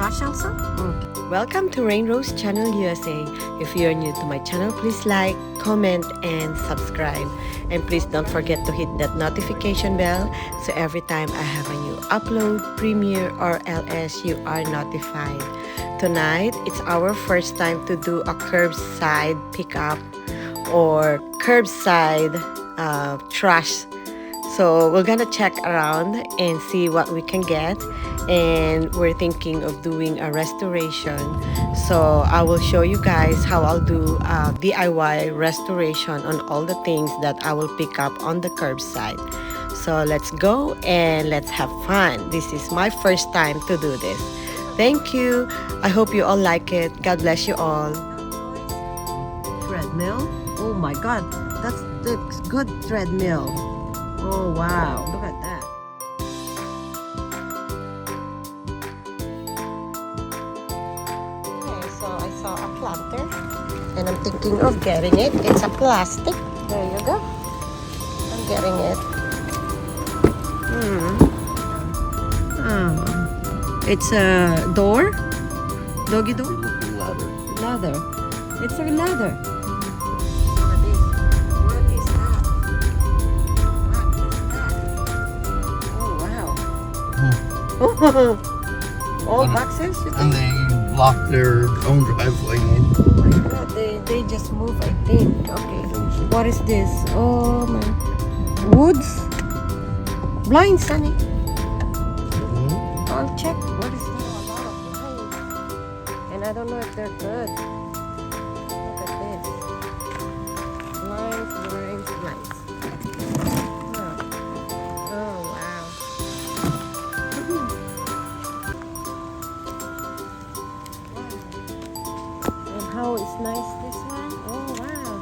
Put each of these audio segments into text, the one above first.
trash also? Okay. Welcome to Rain Rose Channel USA. If you're new to my channel, please like, comment, and subscribe. And please don't forget to hit that notification bell so every time I have a new upload, premiere, or LS, you are notified. Tonight, it's our first time to do a curbside pickup or curbside trash. So we're gonna check around and see what we can get, and we're thinking of doing a restoration. So I will show you guys how I'll do DIY restoration on all the things that I will pick up on the curbside. So let's go and let's have fun. This is my first time to do this. Thank you. I hope you all like it. God bless you all. Treadmill. Oh my God, that's the good treadmill. Oh wow, look at that. Okay, so I saw a planter and I'm thinking of getting it. It's a plastic. There you go. I'm getting it. It's a door? Doggy door? Ladder. Ladder. It's a ladder. All boxes, you think? And they block their own driveway in. Oh my God, they just move, I think. Okay. What is this? Oh my. Woods? Blind, Sunny. I'll check. What is that? A lot of blinds. And I don't know if they're good. Look at this. Blinds, blinds, blinds. Oh wow. And how is nice this one? Oh wow.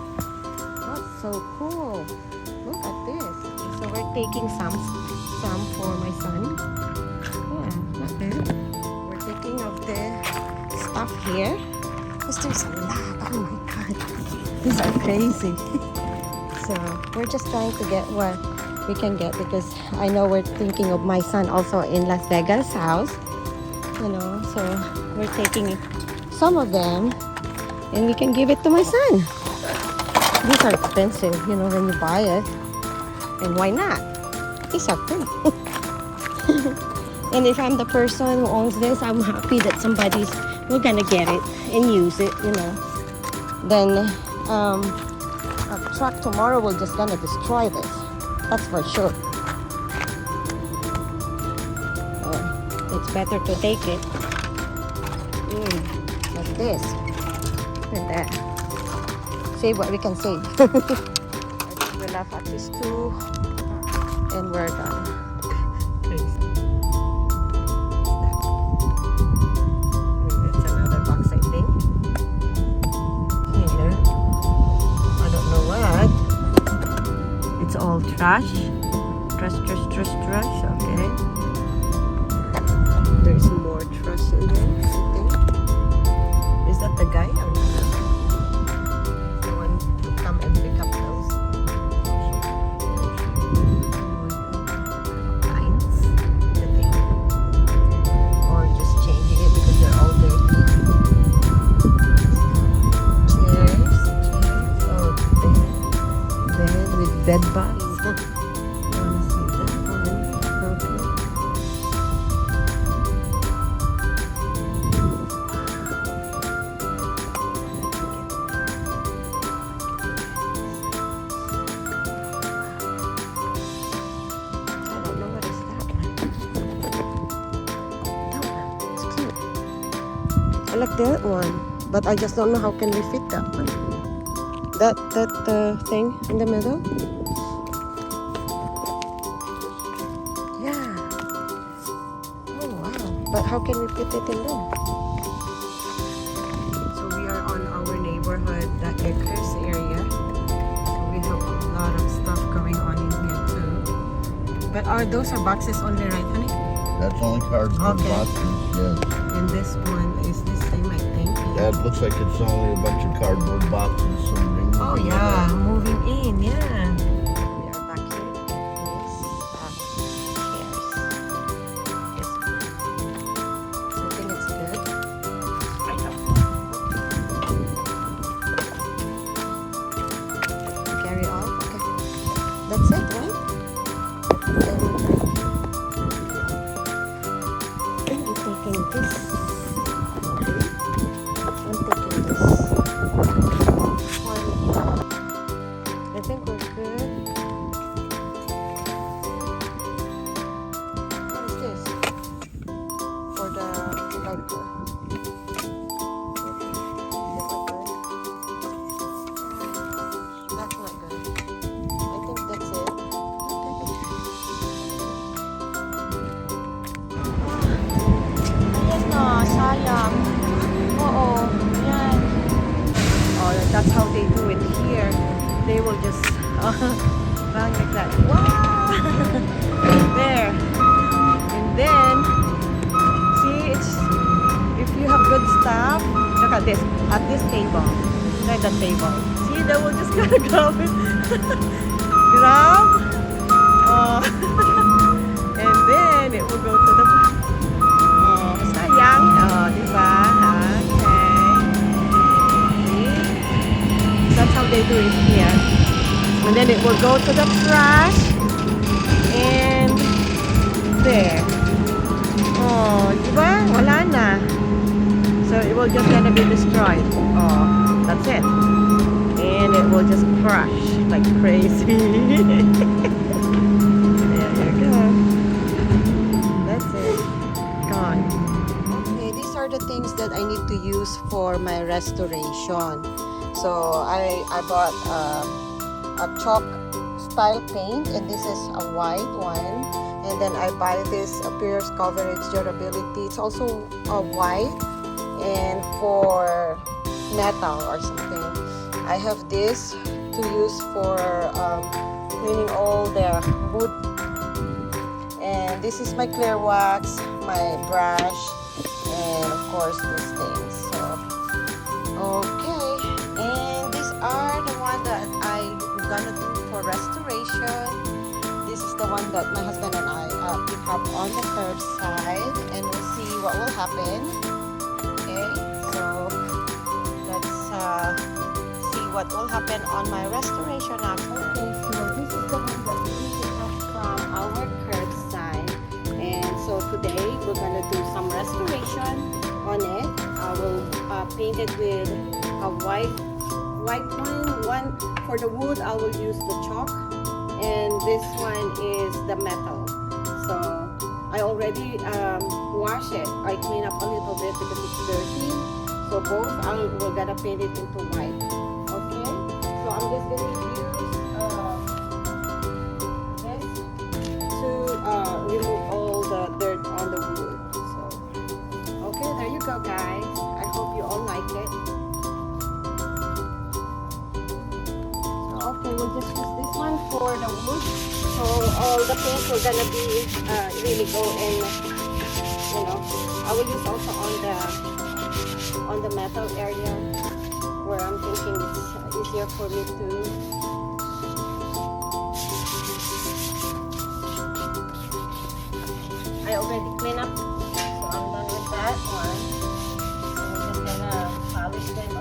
That's so cool. Look at this. So we're taking some for my son. Yeah, okay. We're taking of the stuff here. Because there's a lot. Oh my God. These are crazy. So we're just trying to get what we can get, because I know we're thinking of my son also in Las Vegas house, you know, so we're taking some of them and we can give it to my son. These are expensive, you know, when you buy it, and why not? These are free. And if I'm the person who owns this, I'm happy that we're gonna get it and use it, you know. Then a truck tomorrow will just gonna destroy this. That's for sure. So it's better to take it. Like this. And that. Save what we can save. I think we'll have at least 2 and we're done. It's another box, I think. Here. I don't know what. It's all trash. Trash. Okay. There's more trash in there, I think. Is that the guy or not? The one to come and pick up those lines, the thing. Or just changing it because they're all dirty. Chairs. Oh, bed with bed bugs. I like that one, but I just don't know how can we fit that one. That thing in the middle. Yeah. Oh wow! But how can we fit it in there? So we are on our neighborhood, the Acres area. So we have a lot of stuff going on in here too. But those are boxes only, right, honey? That's only cardboard boxes, yes. And this one is the same, I think. That looks like it's only a bunch of cardboard boxes. Oh yeah, moving in, yeah. We are back here. Yes, chairs. Yes. So I think it's good. one. I think we're good. What is this? For the diaper. That's not good. I think that's it. Ayan na, sayang. Oo, yan. Oh, that's how they do it here. They will just run like that. Wow! There. And then, see, it's if you have good stuff. Look at this. At this table. Look at the table. See, they will just gonna grab it. Grab. Oh. And then it will go to the. Oh, sayang. Oh, diba? Okay. That's how they do it here. And then it will go to the trash. And there. Oh, diba? Wala na. So it will just gonna be destroyed. Oh, that's it. And it will just crush like crazy. There you go. That's it. Gone. Okay, these are the things that I need to use for my restoration. So I bought a chalk style paint, and this is a white one. And then I buy this appears coverage durability. It's also a white, and for metal or something. I have this to use for cleaning all the wood. And this is my clear wax, my brush, and of course these things. So okay, and these are the one that I'm gonna do for restoration. This is the one that my husband and I pick up on the curbside, and we'll see what will happen. Okay, so let's see what will happen on my restoration after. Okay, so this is the one that we pick up from our curbside, and so today we're gonna do some restoration on it. I will paint it with a white one. For the wood, I will use the chalk, and this one is the metal. So I already wash it. I clean up a little bit because it's dirty. So both we're gonna paint it into white. Okay. So I'm just gonna use this to remove all the dirt on the wood. So okay, there you go, guys. I hope you all like it. Okay, we'll just use this one for the wood. So all the paint will gonna be really go in, you know. I will use also on the metal area where I'm thinking it's easier for me to. I already clean up, so I'm done with that one. So we're just gonna polish them